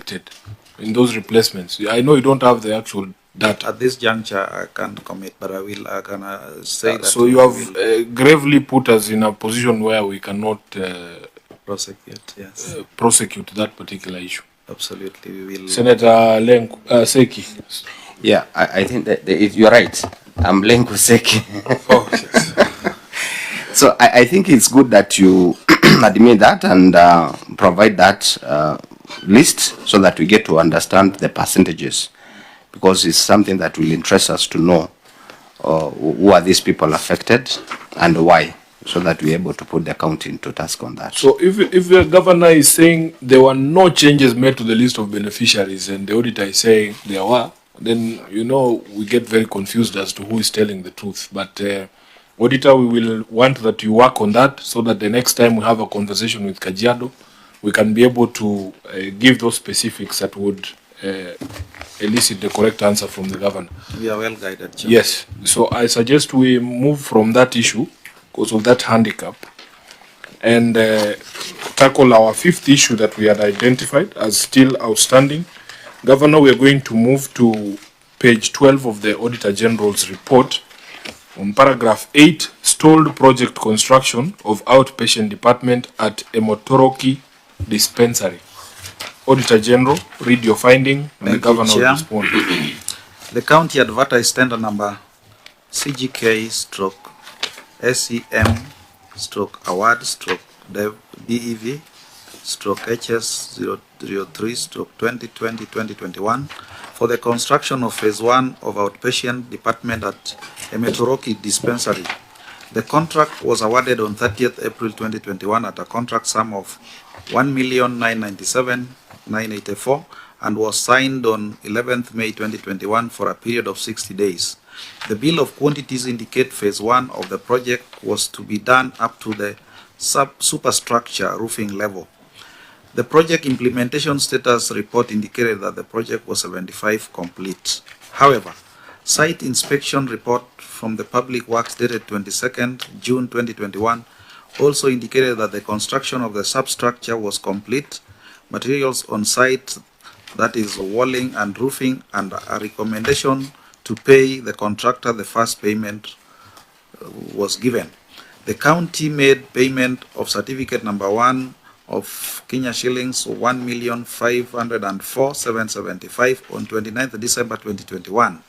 affected in those replacements? I know you don't have the actual data. At this juncture, I can't commit, but I can say that. So you have gravely put us in a position where we cannot prosecute. Yes. Prosecute that particular issue. Absolutely, we will. Senator Lenku, Seki. Yeah, I think that you're right. I'm Lenku Seki. Oh, yes. So I think it's good that you admit that and provide that list so that we get to understand the percentages, because it's something that will interest us to know who are these people affected and why, so that we're able to put the county into task on that. So if the governor is saying there were no changes made to the list of beneficiaries and the auditor is saying there were, then, you know, we get very confused as to who is telling the truth. But auditor, we will want that you work on that so that the next time we have a conversation with Kajiado, we can be able to give those specifics that would elicit the correct answer from the governor. We are well guided, Chair. Yes. So I suggest we move from that issue because of that handicap and tackle our fifth issue that we had identified as still outstanding. Governor, we are going to move to page 12 of the Auditor General's report on paragraph 8, stalled project construction of outpatient department at Emotoroki Dispensary. Auditor General, read your finding and the governor will respond. The county advertised tender number CGK/SEM/DEV/HS003/2020-2021 for the construction of phase 1 of outpatient department at Emotoroki Dispensary. The contract was awarded on 30th April 2021 at a contract sum of 1,997,984 and was signed on 11th May 2021 for a period of 60 days. The bill of quantities indicate phase 1 of the project was to be done up to the superstructure roofing level. The project implementation status report indicated that the project was 75% complete. However, site inspection report from the Public Works dated 22nd June 2021 also indicated that the construction of the substructure was complete. Materials on site, that is walling and roofing, and a recommendation to pay the contractor the first payment was given. The county made payment of certificate number 1 of Kenya shillings 1,504,775 on 29th December 2021.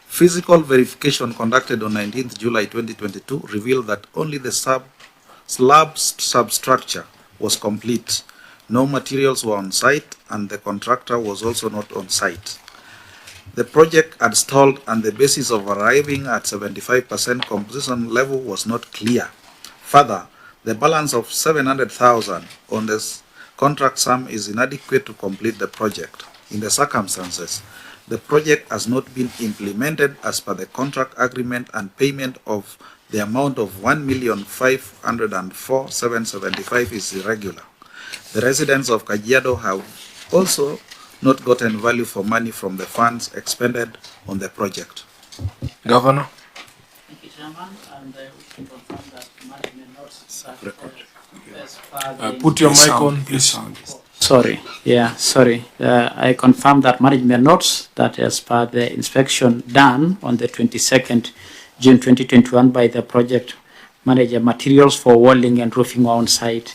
Physical verification conducted on 19th July 2022 revealed that only the slab substructure was complete. No materials were on site and the contractor was also not on site. The project had stalled and the basis of arriving at 75% completion level was not clear. Further, the balance of 700,000 on this contract sum is inadequate to complete the project. In the circumstances, the project has not been implemented as per the contract agreement and payment of the amount of 1,504,775 is irregular. The residents of Kajiado have also not gotten value for money from the funds expended on the project. Governor. Thank you, Chairman, and we can confirm that management notes put your mic on, please. Sorry. I confirm that management notes that as per the inspection done on the 22nd June 2021 by the project manager, materials for walling and roofing were on site.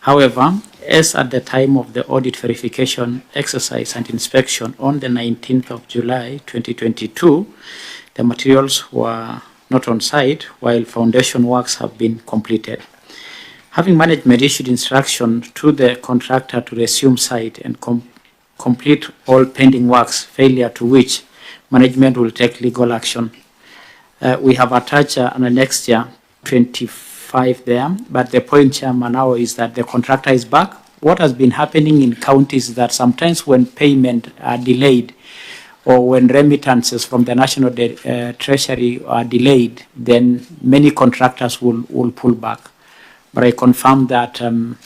However, as at the time of the audit verification exercise and inspection on the 19th of July 2022, the materials were not on site while foundation works have been completed. Having management issued instruction to the contractor to resume site and complete all pending works, failure to which management will take legal action. We have attached an annexure 25 there, but the point, Chairman, now is that the contractor is back. What has been happening in counties is that sometimes when payment are delayed or when remittances from the National Treasury are delayed, then many contractors will pull back. But I confirm that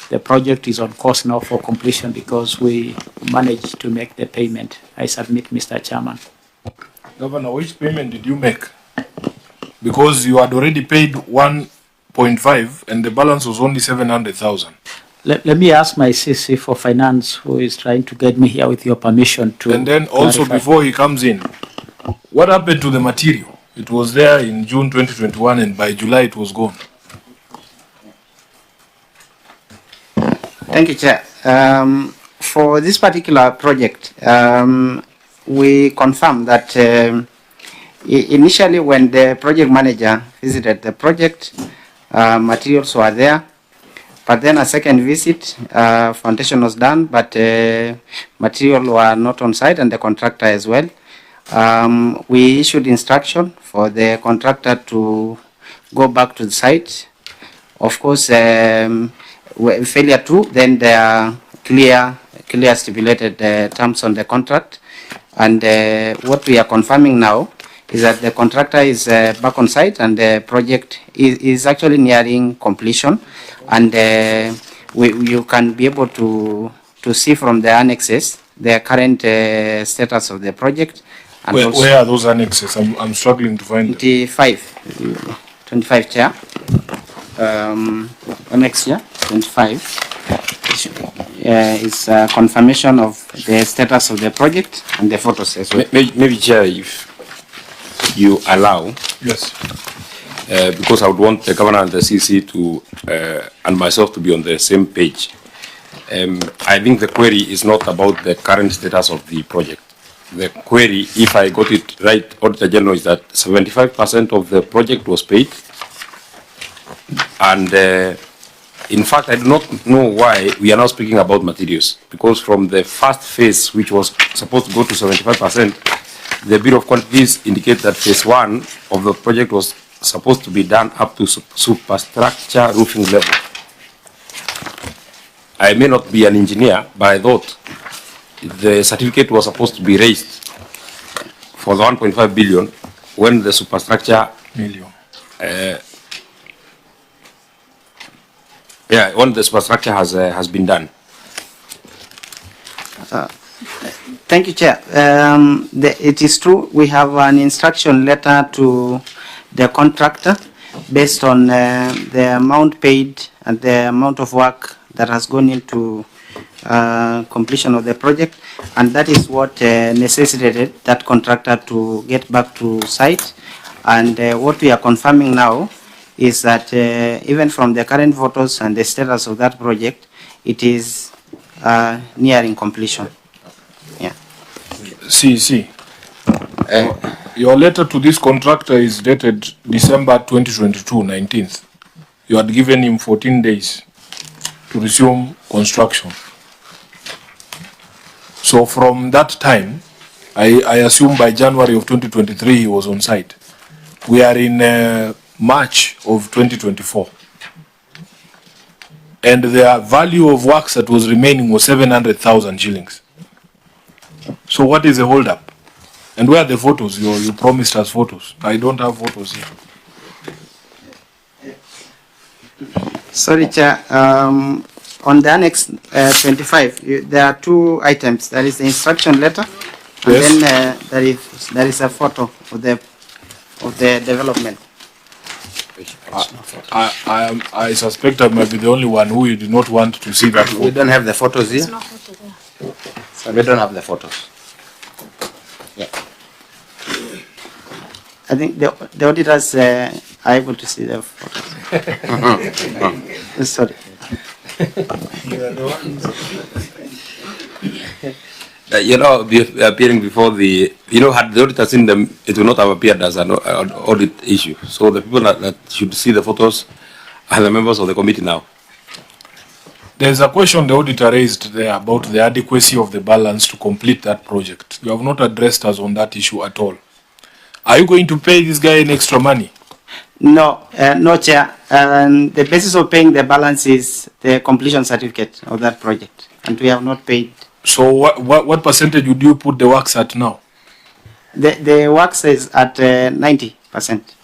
the project is on course now for completion because we managed to make the payment. I submit, Mr. Chairman. Governor, which payment did you make? Because you had already paid 1.5 and the balance was only 700,000. Let me ask my CC for finance, who is trying to get me here, with your permission to. And then also, clarify. before he comes in, what happened to the material? It was there in June 2021, and by July it was gone. Thank you, Chair. For this particular project, we confirm that initially when the project manager visited the project, materials were there. But then a second visit, foundation was done, but material were not on site, and the contractor as well. We issued instruction for the contractor to go back to the site. Of course, failure to, then there are clear stipulated terms on the contract. And what we are confirming now is that the contractor is back on site, and the project is actually nearing completion. And you can be able to see from the annexes the current status of the project. And Where are those annexes? I'm struggling to find them. 25, Chair. Annex here, 25. Is confirmation of the status of the project and the photos as well. Maybe, Chair, if you allow. Yes. Because I would want the governor and the CC to and myself to be on the same page. I think the query is not about the current status of the project. The query, if I got it right, Auditor General, is that 75% of the project was paid. And in fact, I do not know why we are now speaking about materials, because from the first phase, which was supposed to go to 75%, the Bill of Quantities indicate that phase 1 of the project was supposed to be done up to superstructure roofing level. I may not be an engineer, but I thought the certificate was supposed to be raised for the 1.5 billion when the superstructure million. When the superstructure has been done. Thank you, Chair. It is true, we have an instruction letter to the contractor based on the amount paid and the amount of work that has gone into completion of the project, and that is what necessitated that contractor to get back to site. And what we are confirming now is that even from the current photos and the status of that project, it is nearing completion. Yeah. See. Your letter to this contractor is dated December 2022, 19th. You had given him 14 days to resume construction. So from that time, I assume by January of 2023 he was on site. We are in March of 2024. And the value of works that was remaining was 700,000 shillings. So what is the holdup? And where are the photos? You promised us photos. I don't have photos here. Sorry, Chair. On the Annex 25, there are two items. There is the instruction letter, and Yes. then there is a photo of the development. I suspect I might be the only one who did not want to see that We photo. don't have the photos here. So we don't have the photos. Yeah. I think the auditors are able to see the photos. Sorry. Appearing before the, had the auditor seen them, it would not have appeared as an audit issue. So the people that should see the photos are the members of the committee now. There's a question the auditor raised there about the adequacy of the balance to complete that project. You have not addressed us on that issue at all. Are you going to pay this guy any extra money? No, no, Chair. The basis of paying the balance is the completion certificate of that project, and we have not paid. So what percentage would you put the works at now? The works is at 90%.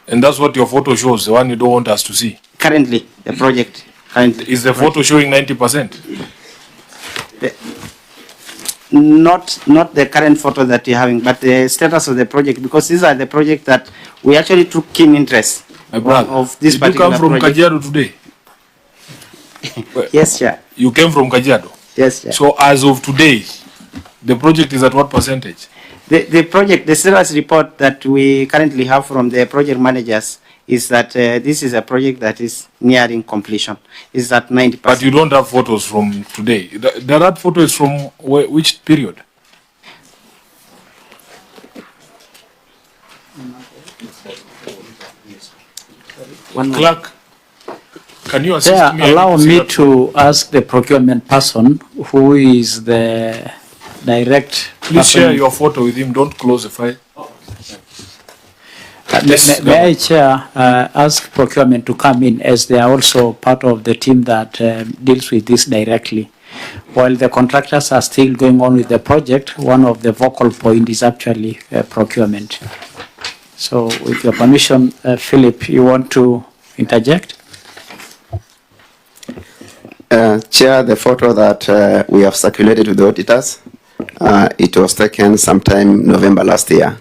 And that's what your photo shows, the one you don't want us to see. Currently, the project. Is the photo showing 90%? Not the current photo that you're having, but the status of the project, because these are the projects that we actually took keen interest My brother, of this did you particular come from project. Kajiado today? Yes, Chair. You came from Kajiado. Yes, Chair. So as of today, the project is at what percentage? The project, the status report that we currently have from the project managers is that this is a project that is nearing completion. Is at 90%. But you don't have photos from today. That photo is from which period? Clerk, can you assist me? Allow me to ask the procurement person who is the direct. Please share your photo with him. Don't close the file. May I, Chair, ask procurement to come in, as they are also part of the team that deals with this directly. While the contractors are still going on with the project, one of the vocal point is actually procurement. So with your permission, Philip, you want to interject? Chair, the photo that we have circulated to the auditors, it was taken sometime November last year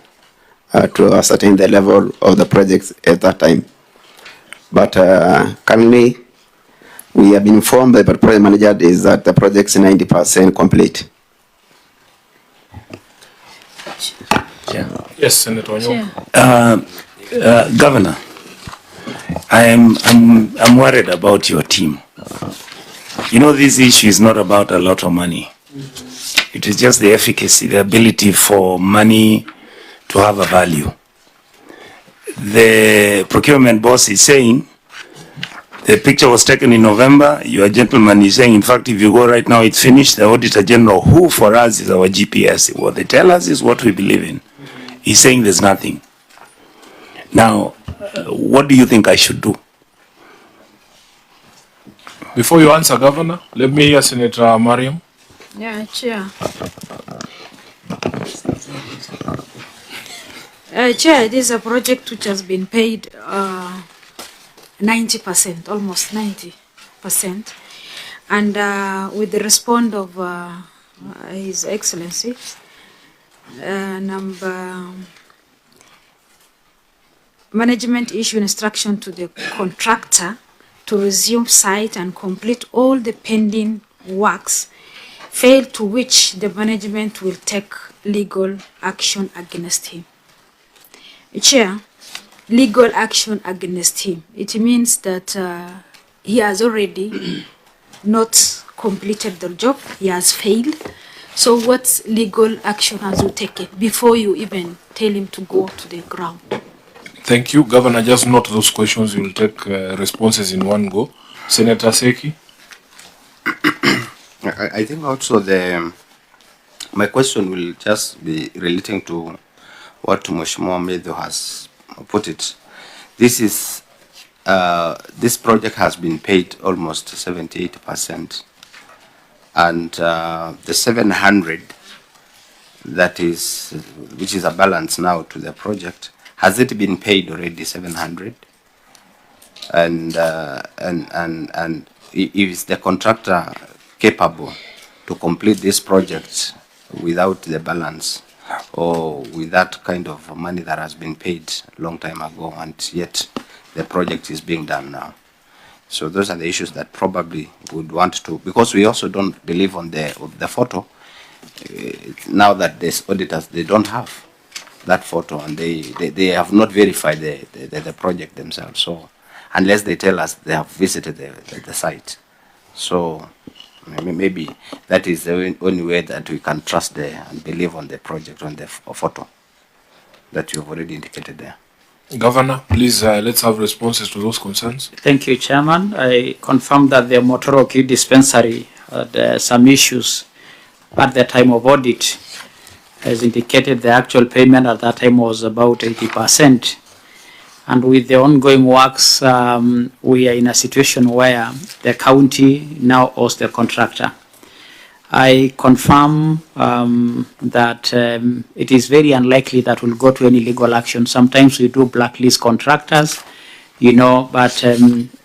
to ascertain the level of the project at that time. But currently, we have been informed by the project manager is that the project is 90% complete. Yes, Senator Onyongo. Governor, I'm worried about your team. You know, this issue is not about a lot of money. It is just the efficacy, the ability for money to have a value. The procurement boss is saying the picture was taken in November. Your gentleman is saying, in fact, if you go right now, it's finished. The Auditor General, who for us is our GPS, what they tell us is what we believe in. He's saying there's nothing. Now, what do you think I should do? Before you answer, Governor, let me hear Senator Mariam. Yeah, Chair. Chair, this is a project which has been paid 90%, almost 90%. And with the response of His Excellency, management issue instruction to the contractor to resume site and complete all the pending works, fail to which the management will take legal action against him. Chair, legal action against him. It means that he has already not completed the job, he has failed. So what legal action has you taken before you even tell him to go to the ground? Thank you. Governor, just note those questions. You will take responses in one go. Senator Seki. I think also my question will just be relating to what Mheshimiwa Medho has put it. This project has been paid almost 78%, and the 700 that is, which is a balance now to the project, has it been paid already 700? And is the contractor capable to complete this project without the balance, or with that kind of money that has been paid a long time ago, and yet the project is being done now? So those are the issues that probably would want to, because we also don't believe on the photo. Now that these auditors, they don't have that photo, and they have not verified the project themselves. So unless they tell us they have visited the site, so maybe that is the only way that we can trust and believe on the project, on the photo that you have already indicated there. Governor, please, let's have responses to those concerns. Thank you, Chairman. I confirm that the Motoroki dispensary had some issues at the time of audit. As indicated, the actual payment at that time was about 80%. And with the ongoing works, we are in a situation where the county now owes the contractor. I confirm that it is very unlikely that we'll go to any legal action. Sometimes we do blacklist contractors, but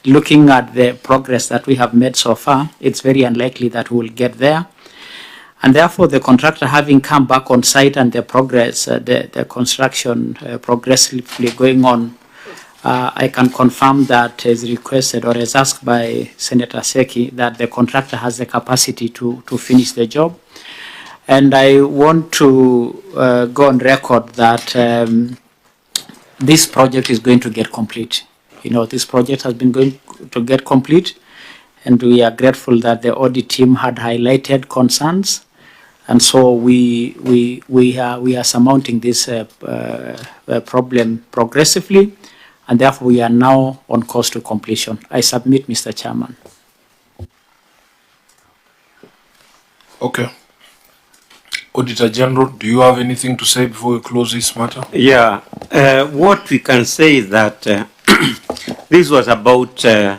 looking at the progress that we have made so far, it's very unlikely that we'll get there. And therefore, the contractor having come back on site and the progress, the construction progressively going on, I can confirm that as requested or as asked by Senator Seki that the contractor has the capacity to finish the job. And I want to go on record that this project is going to get complete. You know, this project has been going to get complete, and we are grateful that the audit team had highlighted concerns, and so we are surmounting this problem progressively, and therefore we are now on course to completion. I submit, Mr. Chairman. Okay. Auditor General, do you have anything to say before we close this matter? Yeah, what we can say is that this was about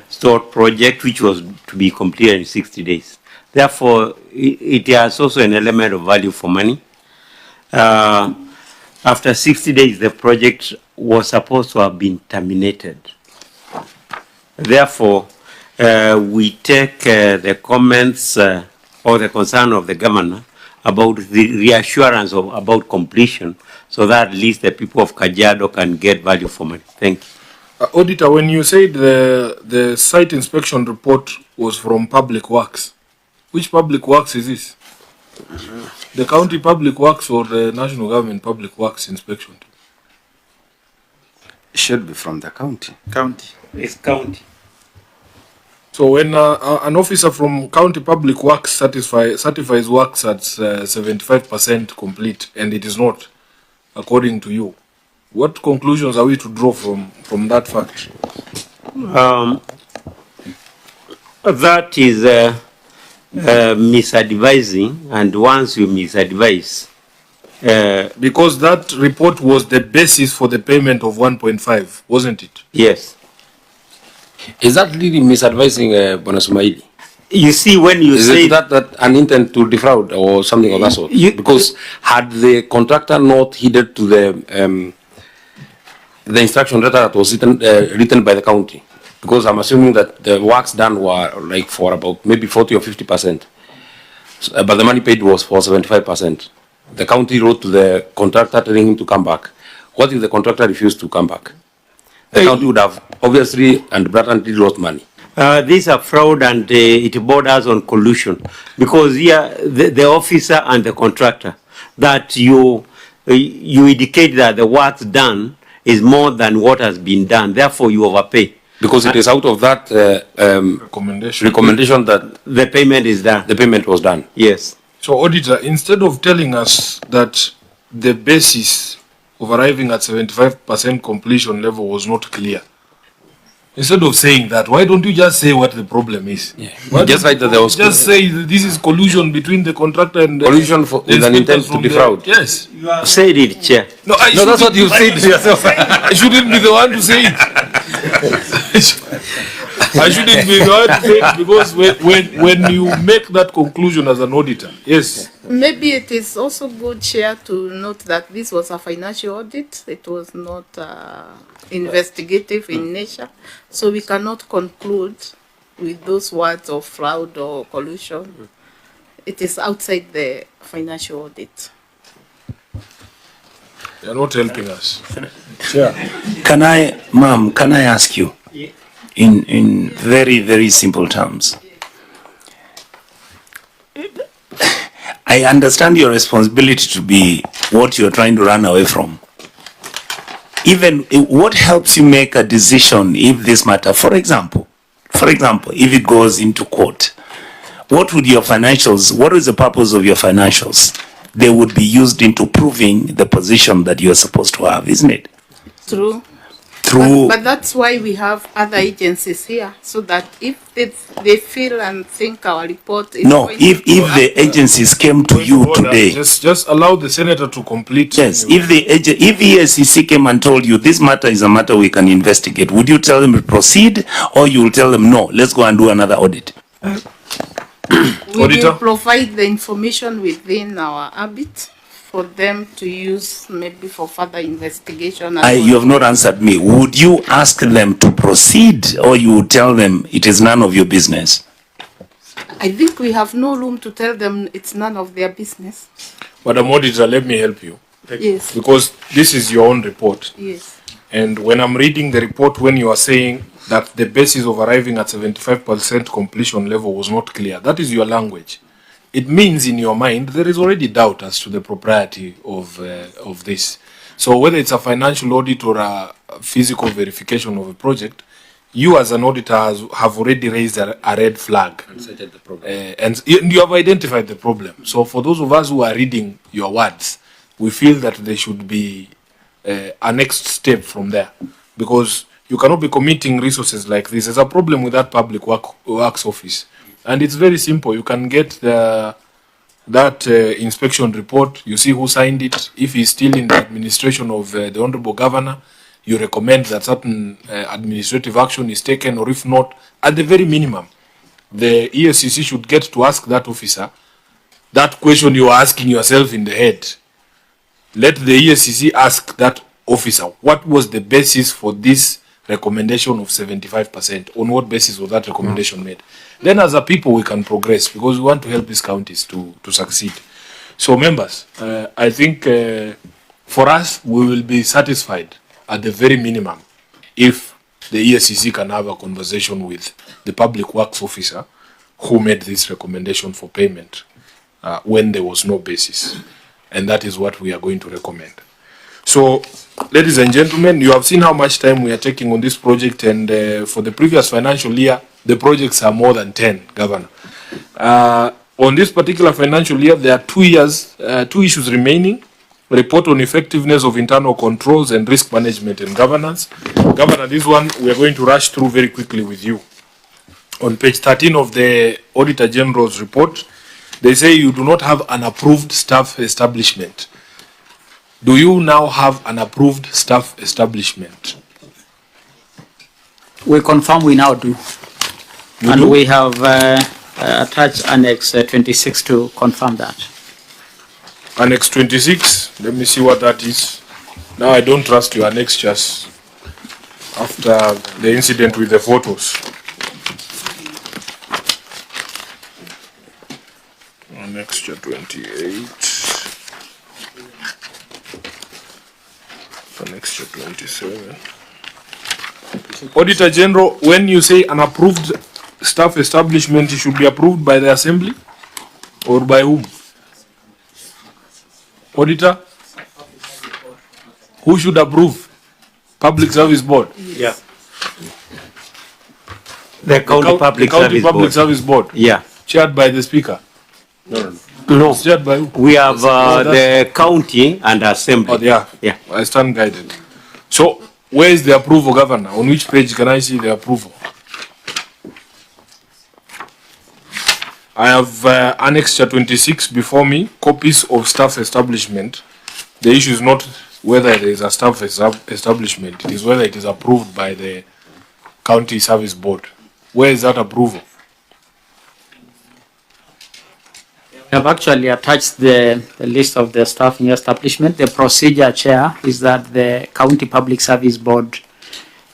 stored project which was to be completed in 60 days. Therefore, it has also an element of value for money. After 60 days, the project was supposed to have been terminated. Therefore, we take the comments or the concern of the governor about the reassurance about completion, so that at least the people of Kajiado can get value for money. Thank you. Auditor, when you said the site inspection report was from Public Works, which Public Works is this? The county Public Works or the national government Public Works inspection? It should be from the county. County. It's county. So when an officer from county Public Works certifies works at 75% complete and it is not, according to you, what conclusions are we to draw from that fact? That is misadvising, and once you misadvise, because that report was the basis for the payment of 1.5, wasn't it? yes. Is that really misadvising, Bonasumaili? You see, when you Is say it that an intent to defraud or something of that sort? Because had the contractor not heeded to the instruction letter that was written by the county, because I'm assuming that the works done were like for about maybe 40 or 50%, but the money paid was for 75%. The county wrote to the contractor telling him to come back. What if the contractor refused to come back? The county would have obviously and blatantly lost money. these are fraud, and it borders on collusion, because here the officer and the contractor, that you indicate that the work done is more than what has been done, therefore you overpay. Because it is out of that recommendation that the payment is done. The payment was done. Yes. So, Auditor, instead of telling us that the basis of arriving at 75% completion level was not clear, instead of saying that, why don't you just say what the problem is? Yeah. Just like that there was just say that this is collusion between the contractor and collusion with an intent to defraud. Yes. You have said it, Chair. No, that's what you said yourself. I shouldn't be the one to say it. I shouldn't be the one to say it, because when you make that conclusion as an auditor, yes. Maybe it is also good, Chair, to note that this was a financial audit. It was not investigative in nature. So we cannot conclude with those words of fraud or collusion. It is outside the financial audit. You're not helping us. Sure. Can I ask you in very, very simple terms? I understand your responsibility to be what you're trying to run away from. Even what helps you make a decision if this matter, for example, if it goes into court, what would your financials, what is the purpose of your financials? They would be used into proving the position that you're supposed to have, isn't it? True. But that's why we have other agencies here, so that if they feel and think our report is if the agencies came to you today, just allow the senator to complete. Yes, if EACC came and told you this matter is a matter we can investigate, would you tell them to proceed, or you will tell them no, let's go and do another audit? We will provide the information within our ABIT for them to use maybe for further investigation. You have not answered me. Would you ask them to proceed, or you would tell them it is none of your business? I think we have no room to tell them it's none of their business. Madam Auditor, let me help you. Yes. Because this is your own report. Yes. And when I'm reading the report, when you are saying that the basis of arriving at 75% completion level was not clear, that is your language. It means in your mind there is already doubt as to the propriety of this. So whether it's a financial audit or a physical verification of a project, you as an auditor have already raised a red flag. And cited the problem. And you have identified the problem. So for those of us who are reading your words, we feel that there should be a next step from there. Because you cannot be committing resources like this. There's a problem with that public works office. And it's very simple. You can get that inspection report. You see who signed it. If he's still in the administration of the Honorable Governor, you recommend that certain administrative action is taken, or if not, at the very minimum, the ESCC should get to ask that officer that question you are asking yourself in the head. Let the ESCC ask that officer, what was the basis for this recommendation of 75%? On what basis was that recommendation made? Then as a people, we can progress, because we want to help these counties to succeed. So members, I think for us, we will be satisfied at the very minimum if the ESCC can have a conversation with the public works officer who made this recommendation for payment when there was no basis. And that is what we are going to recommend. So, ladies and gentlemen, you have seen how much time we are taking on this project, and for the previous financial year, the projects are more than 10, Governor. On this particular financial year, there are 2 issues remaining. Report on effectiveness of internal controls and risk management and governance. Governor, this one we are going to rush through very quickly with you. On page 13 of the Auditor General's report, they say you do not have an approved staff establishment. Do you now have an approved staff establishment? We confirm we now do. And we have attached Annex 26 to confirm that. Annex 26, let me see what that is. Now I don't trust your annexures after the incident with the photos. Annexure 28. Annexure 27. Auditor General, when you say an approved staff establishment, it should be approved by the Assembly or by whom? Auditor? Who should approve? Public Service Board? Yeah. The County Public Service Board? Yeah. Chaired by the Speaker? No. It's chaired by who? We have the county and assembly. Oh, yeah. Yeah. I stand guided. So, where is the approval, Governor? On which page can I see the approval? I have Annexure 26 before me, copies of staff establishment. The issue is not whether there is a staff establishment, it is whether it is approved by the County Service Board. Where is that approval? We have actually attached the list of the staffing establishment. The procedure, Chair, is that the County Public Service Board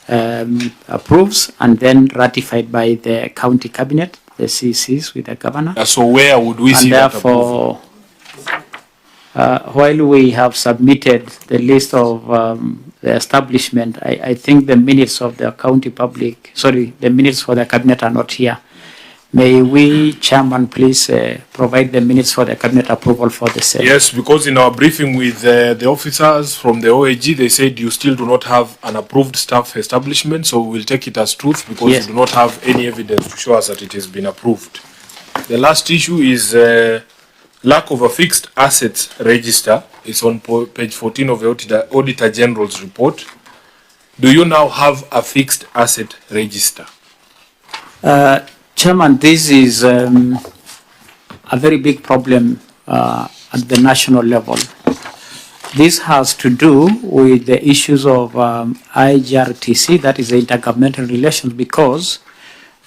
approves and then ratified by the County Cabinet, the CCs with the Governor. So where would we see that approval? While we have submitted the list of the establishment, I think the minutes of the the minutes for the Cabinet are not here. May we, Chairman, please provide the minutes for the Cabinet approval for the same? Yes, because in our briefing with the officers from the OAG, they said you still do not have an approved staff establishment, so we will take it as truth because you do not have any evidence to show us that it has been approved. The last issue is lack of a fixed assets register. It's on page 14 of the Auditor General's report. Do you now have a fixed asset register? Chairman, this is a very big problem at the national level. This has to do with the issues of IGRTC, that is the intergovernmental relations, because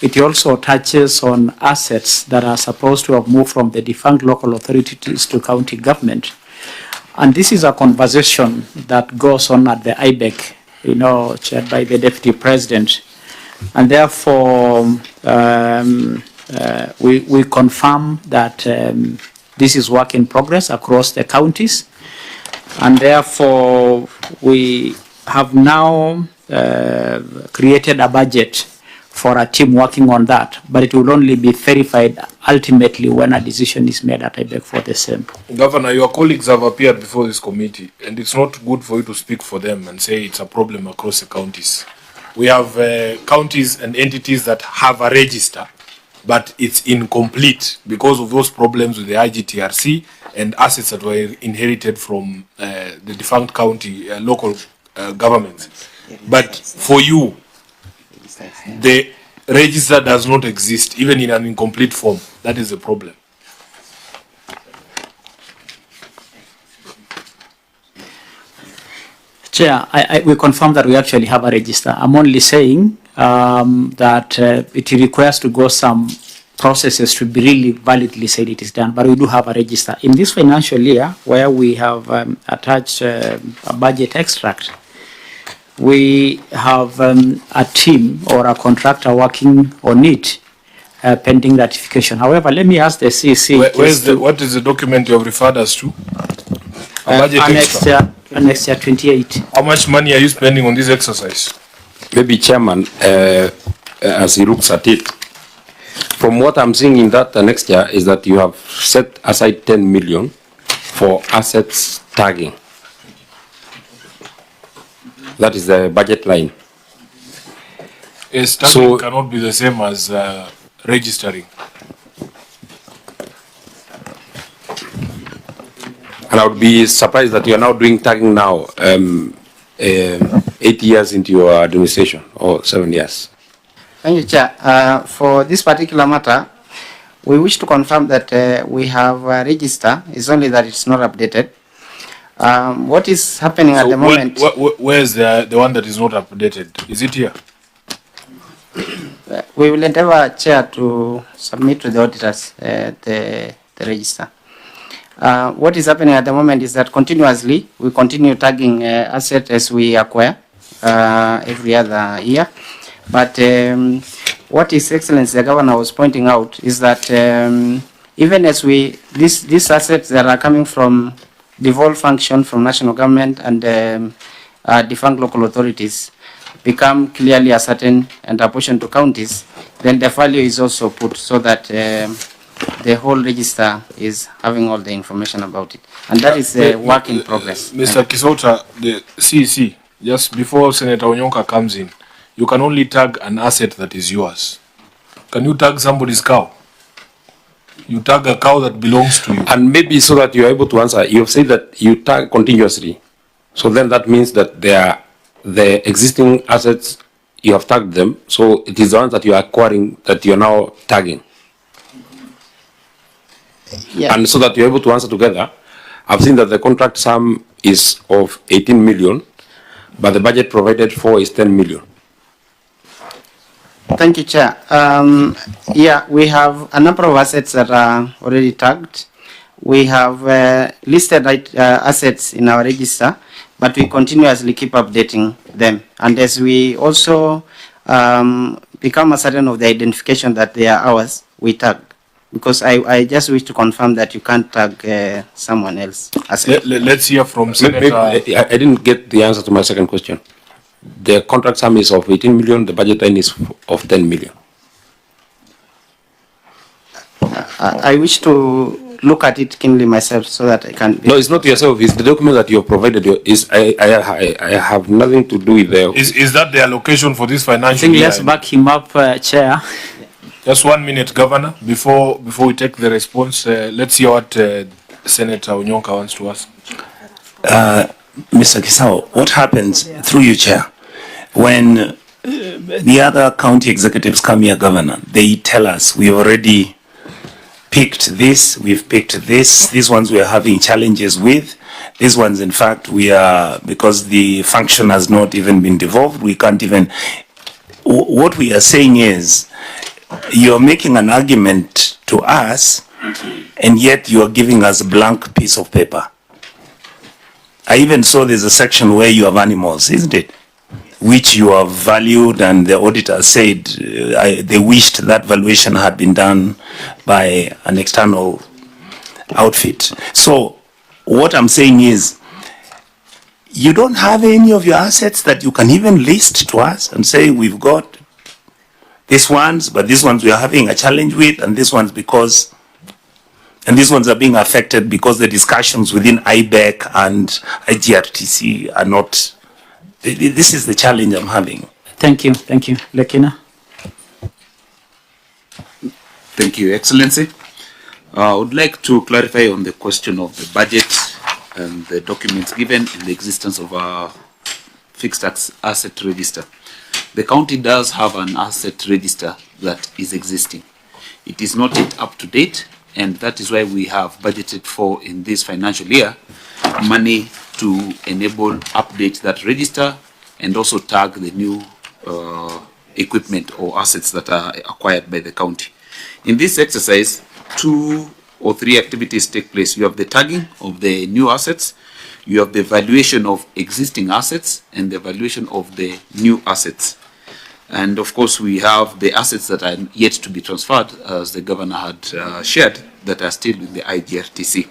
it also touches on assets that are supposed to have moved from the defunct local authorities to county government. And this is a conversation that goes on at the IBEC, chaired by the Deputy President. And therefore, we confirm that this is work in progress across the counties. And therefore, we have now created a budget for a team working on that, but it will only be verified ultimately when a decision is made at IBEC for the same. Governor, your colleagues have appeared before this committee, and it's not good for you to speak for them and say it's a problem across the counties. We have counties and entities that have a register, but it's incomplete because of those problems with the IGTRC and assets that were inherited from the defunct county local governments. But for you, the register does not exist, even in an incomplete form. That is the problem. Chair, we confirm that we actually have a register. I'm only saying that it requires to go some processes to be really validly said it is done, but we do have a register. In this financial year, where we have attached a budget extract, we have a team or a contractor working on it, pending ratification. However, let me ask the CC. What is the document you have referred us to? A budget extra. Next year 28. How much money are you spending on this exercise? Maybe Chairman, as he looks at it, from what I'm seeing in that next year is that you have set aside 10 million for assets tagging. That is the budget line. Yes, tagging cannot be the same as registering. And I would be surprised that you are now doing tagging now, 8 years into your administration, or 7 years. Thank you, Chair. For this particular matter, we wish to confirm that we have a register. It's only that it's not updated. What is happening at the moment? Where is the one that is not updated? Is it here? We will endeavor, Chair, to submit to the auditors the register. What is happening at the moment is that continuously we continue tagging assets as we acquire every other year. But what His Excellency the Governor was pointing out is that even as these assets that are coming from devolved function from national government and defunct local authorities become clearly ascertained and apportioned to counties, then the value is also put so that the whole register is having all the information about it. And that is a work in progress. Mr. Kisota, the CEC, just before Senator Onyonka comes in, you can only tag an asset that is yours. Can you tag somebody's cow? You tag a cow that belongs to you. And maybe so that you are able to answer, you have said that you tag continuously. So then that means that the existing assets, you have tagged them. So it is the ones that you are acquiring that you are now tagging. Yeah. And so that you're able to answer together, I've seen that the contract sum is of 18 million, but the budget provided for is 10 million. Thank you, Chair. Yeah, we have a number of assets that are already tagged. We have listed assets in our register, but we continuously keep updating them. And as we also become certain of the identification that they are ours, we tag. Because I just wish to confirm that you can't tag someone else. Let's hear from Senator. I didn't get the answer to my second question. The contract sum is of 18 million, the budget line is of 10 million. I wish to look at it keenly myself so that I can... No, it's not yourself, it's the document that you have provided. I have nothing to do with the... Is that the allocation for this financial year? Let's back him up, Chair. Just 1 minute, Governor, before we take the response. Let's hear what Senator Onyonka wants to ask. Mr. Kisao, what happens, through you, Chair, when the other county executives come here, Governor, they tell us we already picked this, we've picked this, these ones we are having challenges with, these ones, in fact, we are, because the function has not even been devolved, we can't even, what we are saying is, you're making an argument to us, and yet you're giving us a blank piece of paper. I even saw there's a section where you have animals, isn't it? Which you have valued, and the auditor said they wished that valuation had been done by an external outfit. So what I'm saying is, you don't have any of your assets that you can even list to us and say, we've got these ones, but these ones we are having a challenge with, and these ones are being affected because the discussions within IBEC and IGRTC are not. This is the challenge I'm having. Thank you. Lekina. Thank you, Excellency. I would like to clarify on the question of the budget and the documents given in the existence of a fixed asset register. The county does have an asset register that is existing. It is not yet up to date, and that is why we have budgeted for in this financial year money to enable update that register and also tag the new equipment or assets that are acquired by the county. In this exercise, 2 or 3 activities take place. You have the tagging of the new assets, you have the valuation of existing assets, and the valuation of the new assets. And of course, we have the assets that are yet to be transferred, as the governor had shared, that are still in the IGRTC.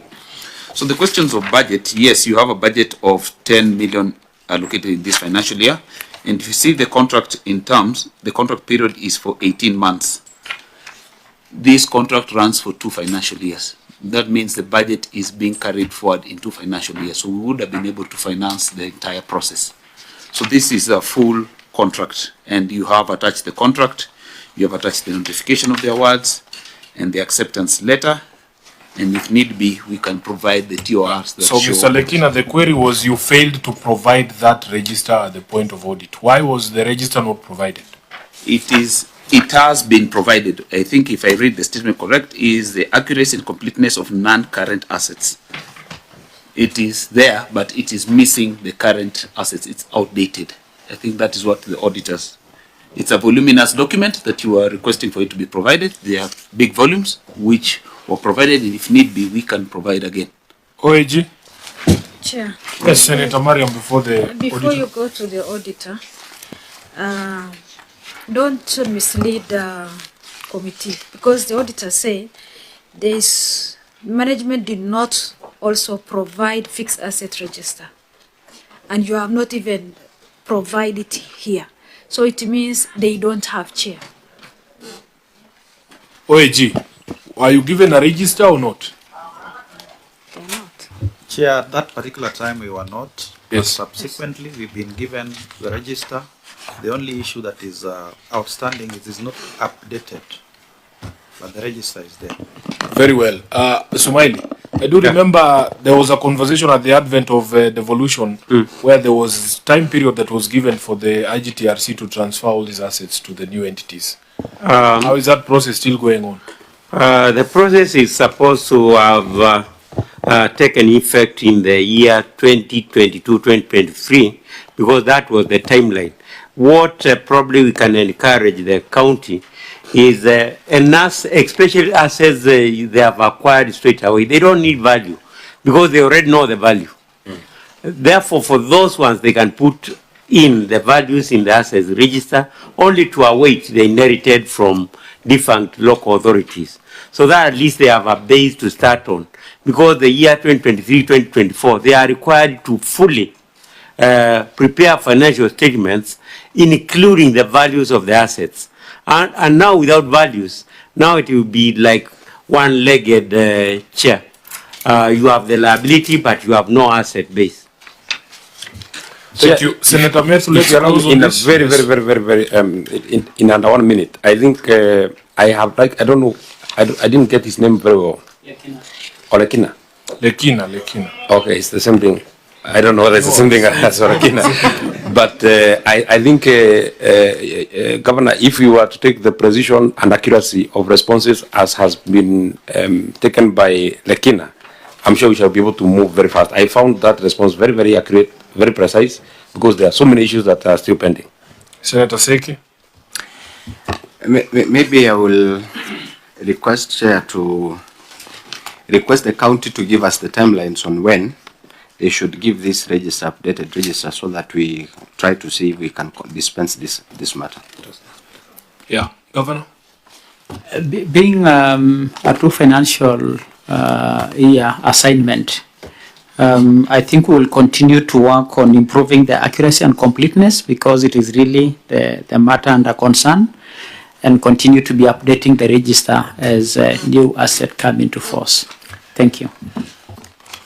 So the questions of budget, yes, you have a budget of 10 million allocated in this financial year. And if you see the contract in terms, the contract period is for 18 months. This contract runs for 2 financial years. That means the budget is being carried forward in 2 financial years. So we would have been able to finance the entire process. So this is a full contract, and you have attached the contract, you have attached the notification of the awards and the acceptance letter, and if need be, we can provide the TORs that so, show. Mr. Lekina, the query was you failed to provide that register at the point of audit. Why was the register not provided? It has been provided. I think if I read the statement correct, is the accuracy and completeness of non-current assets. It is there, but it is missing the current assets. It's outdated. I think that is what the auditors. It's a voluminous document that you are requesting for it to be provided. They are big volumes, which were provided, and if need be, we can provide again. OAG? Chair. Yes, Senator Mariam, before Before you go to the auditor, don't mislead the committee, because the auditor say management did not also provide fixed asset register, and you have not even provided it here. So it means they don't have chair. OAG, are you given a register or not? They're not. Chair, at that particular time we were not. Yes. But subsequently, we've been given the register. The only issue that is outstanding is it is not updated, but the register is there. Very well. Sumaili, I do remember there was a conversation at the advent of devolution where there was time period that was given for the IGTRC to transfer all these assets to the new entities. How is that process still going on? The process is supposed to have taken effect in the year 2022-2023, because that was the timeline. What probably we can encourage the county is especially assets they have acquired straight away. They don't need value because they already know the value. Therefore, for those ones, they can put in the values in the assets register only to await the inherited from defunct local authorities. So that at least they have a base to start on. Because the year 2023-2024, they are required to fully prepare financial statements, including the values of the assets. And now without values, now it will be like one-legged chair. You have the liability, but you have no asset base. Thank you. Senator Methu, in a very, in under 1 minute. I think I have, I don't know, I didn't get his name very well. Lekina. Lekina. Okay, it's the same thing. I don't know whether it's the same thing as Lekina. But I think, Governor, if you were to take the precision and accuracy of responses as has been taken by Lekina, I'm sure we shall be able to move very fast. I found that response very, very accurate, very precise, because there are so many issues that are still pending. Senator Seki? Maybe I will request Chair to request the county to give us the timelines on when they should give this register, updated register, so that we try to see if we can dispense this matter. Yeah, Governor? Being a true financial year assignment, I think we will continue to work on improving the accuracy and completeness because it is really the matter under concern, and continue to be updating the register as new assets come into force. Thank you.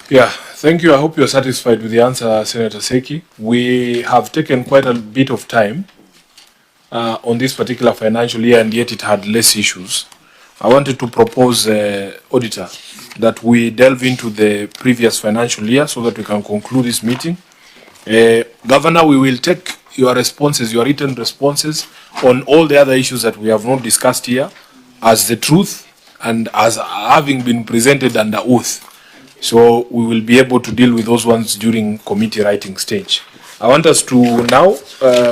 Yeah, thank you. I hope you're satisfied with the answer, Senator Seki. We have taken quite a bit of time on this particular financial year, and yet it had less issues. I wanted to propose, Auditor, that we delve into the previous financial year so that we can conclude this meeting. Governor, we will take your responses, your written responses on all the other issues that we have not discussed here as the truth and as having been presented under oath. So we will be able to deal with those ones during committee writing stage. I want us to now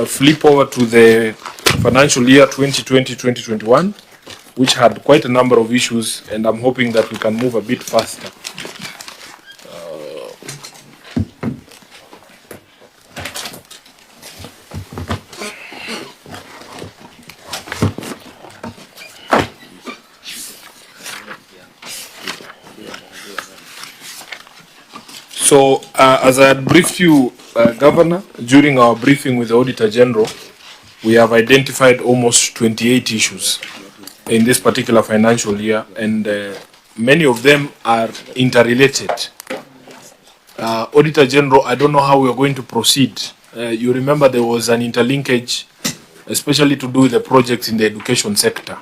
flip over to the financial year 2020-2021, which had quite a number of issues, and I'm hoping that we can move a bit faster. So, as I had briefed you, Governor, during our briefing with the Auditor General, we have identified almost 28 issues in this particular financial year, and many of them are interrelated. Auditor General, I don't know how we are going to proceed. You remember there was an interlinkage, especially to do with the projects in the education sector.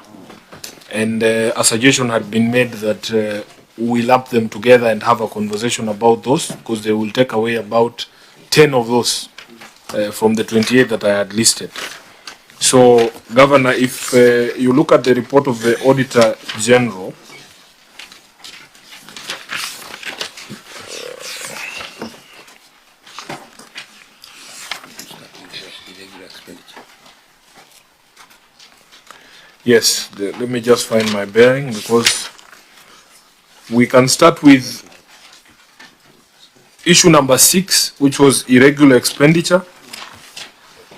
And a suggestion had been made that we lump them together and have a conversation about those, because they will take away about 10 of those from the 28 that I had listed. So, Governor, if you look at the report of the Auditor General, yes, let me just find my bearing, because we can start with issue number 6, which was irregular expenditure.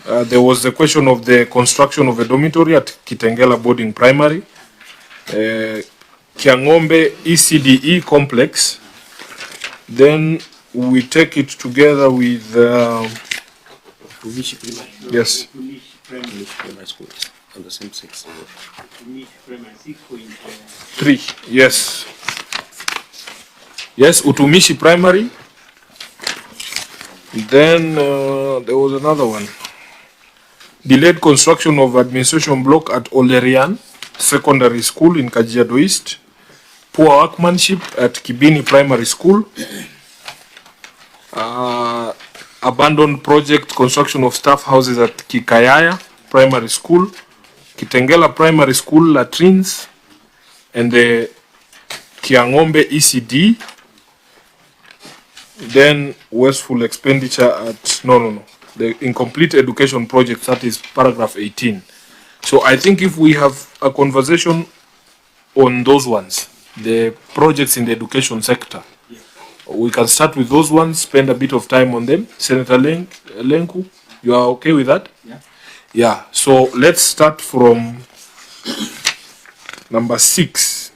There was the question of the construction of a dormitory at Kitengela Boarding Primary, Kiangombe ECDE complex. Then we take it together with yes, on the same 6. 3, yes. Yes, Utumishi Primary. Then there was another one. Delayed construction of administration block at Olerian Secondary School in Kajiado East. Poor workmanship at Kibini Primary School. Abandoned project construction of staff houses at Kikayaya Primary School. Kitengela Primary School latrines. And the Kiangombe ECD. Then wasteful expenditure at, the incomplete education project, that is paragraph 18. So I think if we have a conversation on those ones, the projects in the education sector, we can start with those ones, spend a bit of time on them. Senator Lenku, you are okay with that? Yeah. Yeah, so let's start from number 6.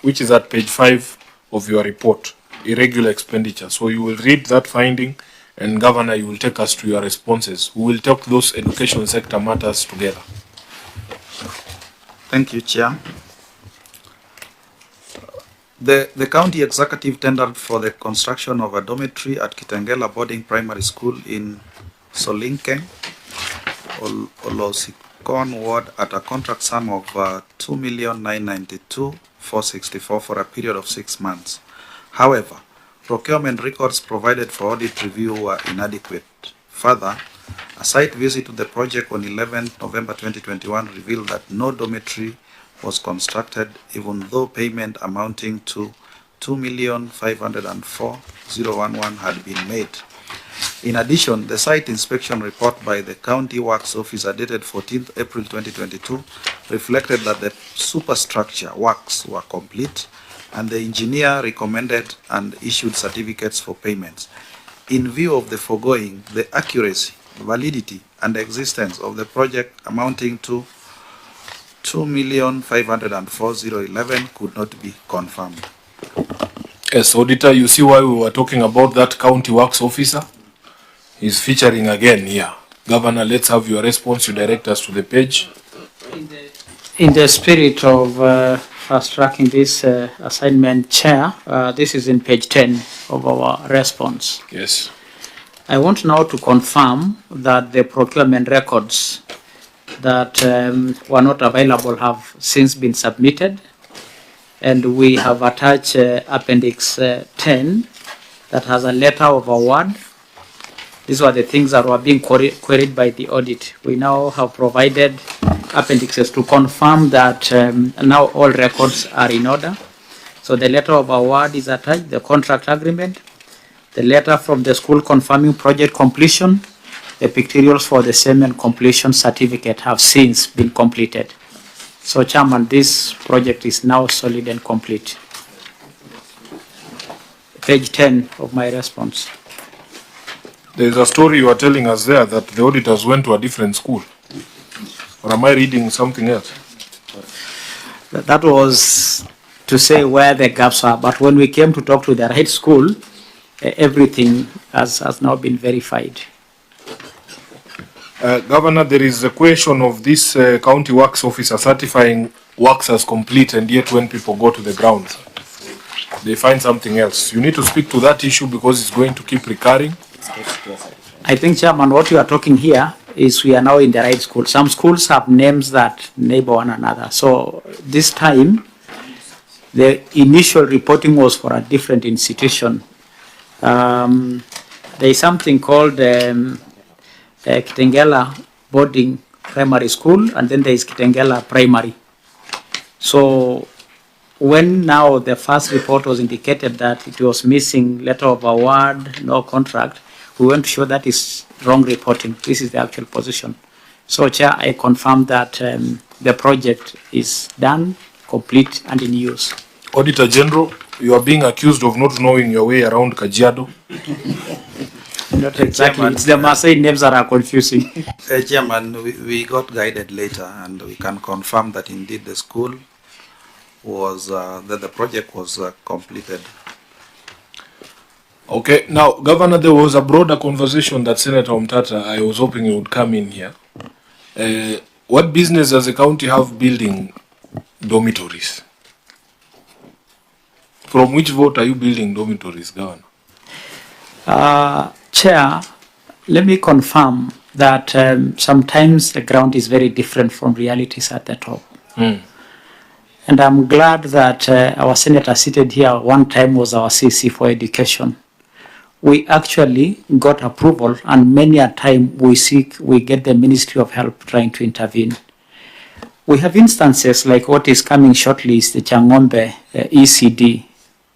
Which is at page 5 of your report, irregular expenditure. So you will read that finding, and Governor, you will take us to your responses. We will talk those education sector matters together. Thank you, Chair. The county executive tendered for the construction of a dormitory at Kitengela Boarding Primary School in Solinke, Olosikon Ward at a contract sum of 2,992,464 for a period of 6 months. However, procurement records provided for audit review were inadequate. Further, a site visit to the project on 11 November 2021 revealed that no dormitory was constructed, even though payment amounting to 2,504,011 had been made. In addition, the site inspection report by the County Works Officer dated 14th April 2022 reflected that the superstructure works were complete and the engineer recommended and issued certificates for payments. In view of the foregoing, the accuracy, validity, and existence of the project amounting to 2,504,011 could not be confirmed. Yes, Auditor, you see why we were talking about that county works officer? He's featuring again here. Governor, let's have your response. You direct us to the page. In the spirit of fast-tracking this assignment, Chair, this is in page 10 of our response. Yes. I want now to confirm that the procurement records that were not available have since been submitted, and we have attached Appendix 10 that has a letter of award. These were the things that were being queried by the audit. We now have provided appendixes to confirm that now all records are in order. So the letter of award is attached, the contract agreement, the letter from the school confirming project completion, the pictorials for the same and completion certificate have since been completed. So, Chairman, this project is now solid and complete. Page 10 of my response. There is a story you are telling us there that the auditors went to a different school. Or am I reading something else? That was to say where the gaps are, but when we came to talk to the right school, everything has now been verified. Governor, there is a question of this county works officer certifying works as complete, and yet when people go to the grounds, they find something else. You need to speak to that issue because it's going to keep recurring. I think, Chairman, what you are talking here is we are now in the right school. Some schools have names that neighbor one another. So this time, the initial reporting was for a different institution. There is something called Kitengela Boarding Primary School, and then there is Kitengela Primary. So when now the first report was indicated that it was missing letter of award, no contract, we went to show that is wrong reporting. This is the actual position. So, Chair, I confirm that the project is done, complete, and in use. Auditor General, you are being accused of not knowing your way around Kajiado. Not exactly. Chairman, it's the Maasai names that are confusing. Chairman, we got guided later, and we can confirm that indeed the school was, that the project was completed. Okay, now, Governor, there was a broader conversation that Senator Omtata, I was hoping he would come in here. What business does the county have building dormitories? From which vote are you building dormitories, Governor? Chair, let me confirm that sometimes the ground is very different from realities at the top. And I'm glad that our senator seated here one time was our CC for education. We actually got approval, and many a time we get the Ministry of Health trying to intervene. We have instances like what is coming shortly is the Changombe ECD,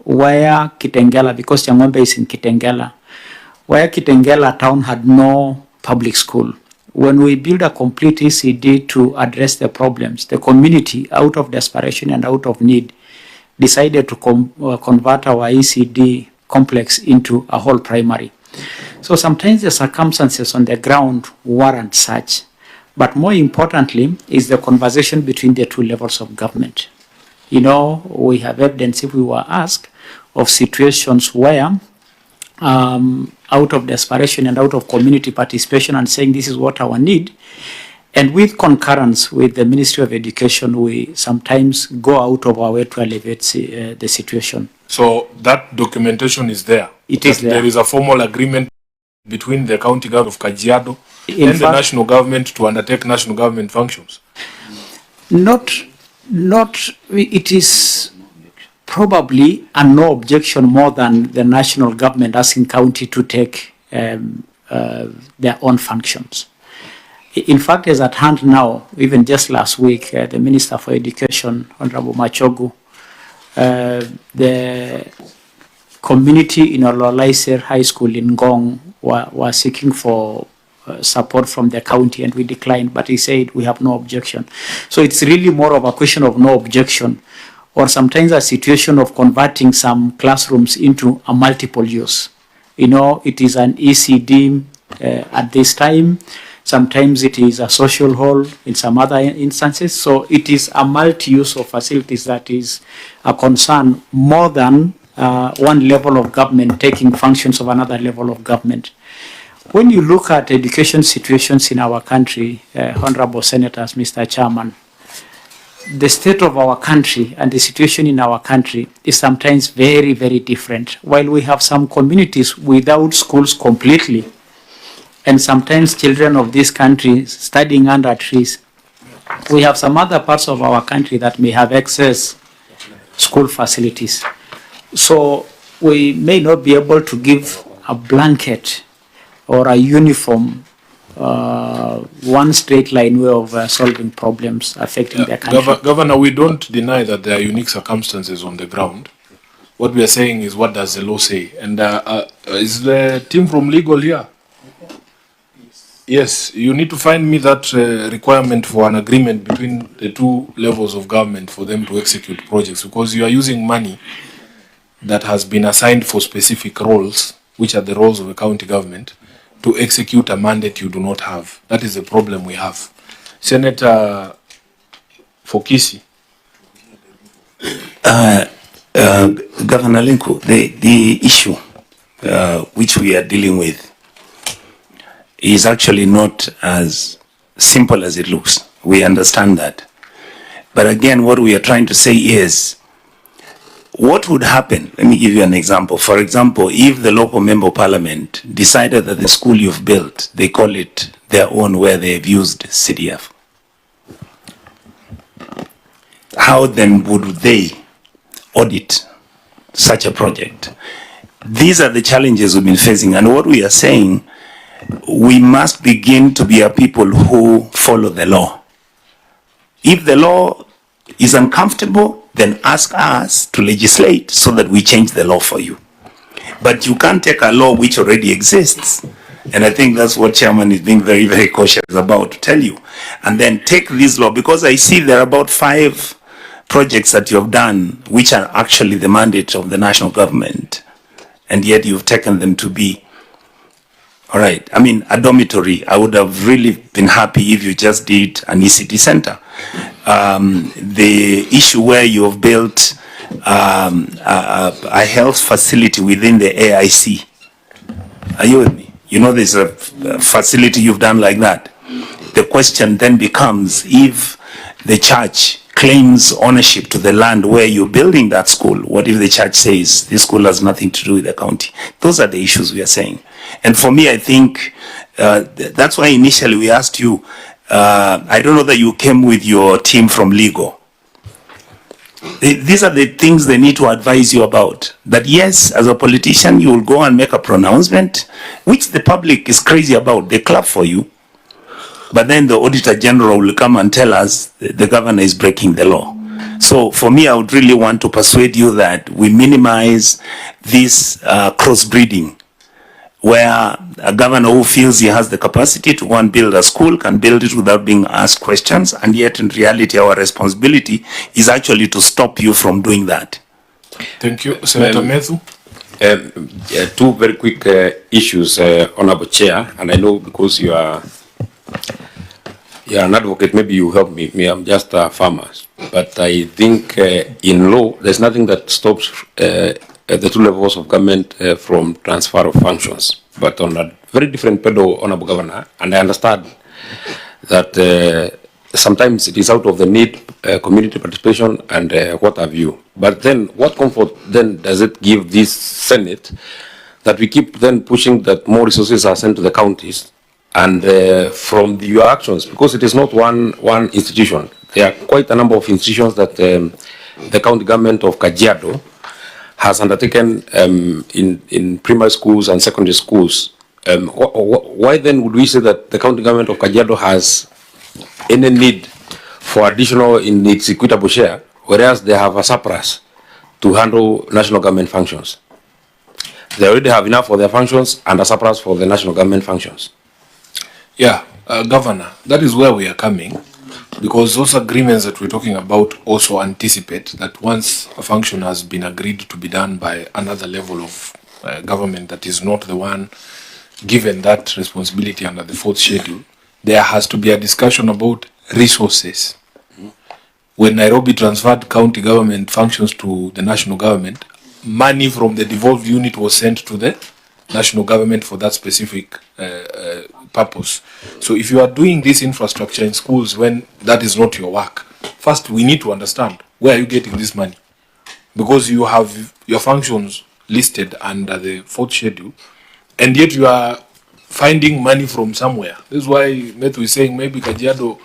where Kitengela, because Changombe is in Kitengela, where Kitengela town had no public school. When we build a complete ECD to address the problems, the community, out of desperation and out of need, decided to convert our ECD complex into a whole primary. So sometimes the circumstances on the ground warrant such, but more importantly is the conversation between the two levels of government. You know, we have evidence, if we were asked, of situations where out of desperation and out of community participation and saying this is what our need, and with concurrence with the Ministry of Education, we sometimes go out of our way to elevate the situation. So that documentation is there? It is there. There is a formal agreement between the county government of Kajiado and the national government to undertake national government functions? It is probably a no objection more than the national government asking county to take their own functions. In fact, as at hand now, even just last week, the Minister for Education, Honorable Machogu, the community in Ololaiser High School in Ngong were seeking for support from the county, and we declined, but he said we have no objection. So it's really more of a question of no objection, or sometimes a situation of converting some classrooms into a multiple use. You know, it is an ECD at this time. Sometimes it is a social hall in some other instances. So it is a multi-use of facilities that is a concern more than one level of government taking functions of another level of government. When you look at education situations in our country, Honorable Senators, Mr. Chairman, the state of our country and the situation in our country is sometimes very, very different. While we have some communities without schools completely, and sometimes children of this country studying under trees, we have some other parts of our country that may have excess school facilities. So we may not be able to give a blanket or a uniform, one straight line way of solving problems affecting their country. Governor, we don't deny that there are unique circumstances on the ground. What we are saying is, what does the law say? And is the team from legal here? Yes, you need to find me that requirement for an agreement between the two levels of government for them to execute projects, because you are using money that has been assigned for specific roles, which are the roles of a county government, to execute a mandate you do not have. That is the problem we have. Senator Fokisi. Governor Lenku, the issue which we are dealing with is actually not as simple as it looks. We understand that. But again, what we are trying to say is, what would happen? Let me give you an example. For example, if the local member of parliament decided that the school you've built, they call it their own where they've used CDF, how then would they audit such a project? These are the challenges we've been facing, and what we are saying, we must begin to be a people who follow the law. If the law is uncomfortable, then ask us to legislate so that we change the law for you. But you can't take a law which already exists, and I think that's what Chairman is being very, very cautious about to tell you, and then take this law, because I see there are about 5 projects that you have done which are actually the mandate of the national government, and yet you've taken them to be, all right, I mean, a dormitory. I would have really been happy if you just did an ECT center. The issue where you have built a health facility within the AIC. Are you with me? You know, there's a facility you've done like that. The question then becomes, if the church claims ownership to the land where you're building that school, what if the church says this school has nothing to do with the county? Those are the issues we are saying. And for me, I think that's why initially we asked you, I don't know that you came with your team from legal. These are the things they need to advise you about. That yes, as a politician, you will go and make a pronouncement, which the public is crazy about. They clap for you. But then the Auditor General will come and tell us the governor is breaking the law. So for me, I would really want to persuade you that we minimize this crossbreeding, where a governor who feels he has the capacity to go and build a school can build it without being asked questions, and yet in reality our responsibility is actually to stop you from doing that. Thank you. Senator Methu. 2 very quick issues, Honorable Chair, and I know because you are an advocate, maybe you help me. I'm just a farmer. But I think in law, there's nothing that stops the 2 levels of government from transfer of functions. But on a very different pedal, Honorable Governor, and I understand that sometimes it is out of the need, community participation and what have you. But then what comfort then does it give this Senate that we keep then pushing that more resources are sent to the counties and from your actions, because it is not one institution. There are quite a number of institutions that the county government of Kajiado has undertaken in primary schools and secondary schools. Why then would we say that the county government of Kajiado has any need for additional in its equitable share, whereas they have a surplus to handle national government functions? They already have enough for their functions and a surplus for the national government functions. Yeah, Governor, that is where we are coming, because those agreements that we're talking about also anticipate that once a function has been agreed to be done by another level of government that is not the one given that responsibility under the 4th schedule, there has to be a discussion about resources. When Nairobi transferred county government functions to the national government, money from the devolved unit was sent to the national government for that specific purpose. So if you are doing this infrastructure in schools when that is not your work, first we need to understand where are you getting this money, because you have your functions listed under the 4th schedule and yet you are finding money from somewhere. This is why Methu is saying maybe Kajiado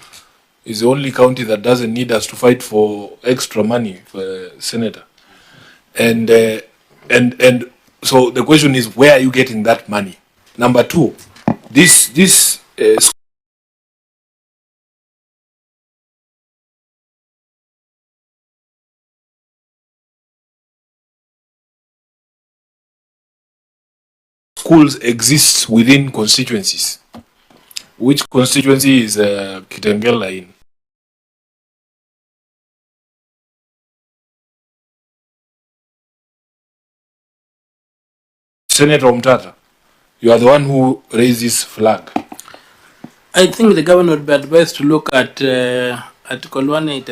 is the only county that doesn't need us to fight for extra money for senator. And so the question is, where are you getting that money? Number two, this schools exists within constituencies. Which constituency is Kitengela in? Senator Omtata, you are the one who raised this flag. I think the government would be advised to look at Article 180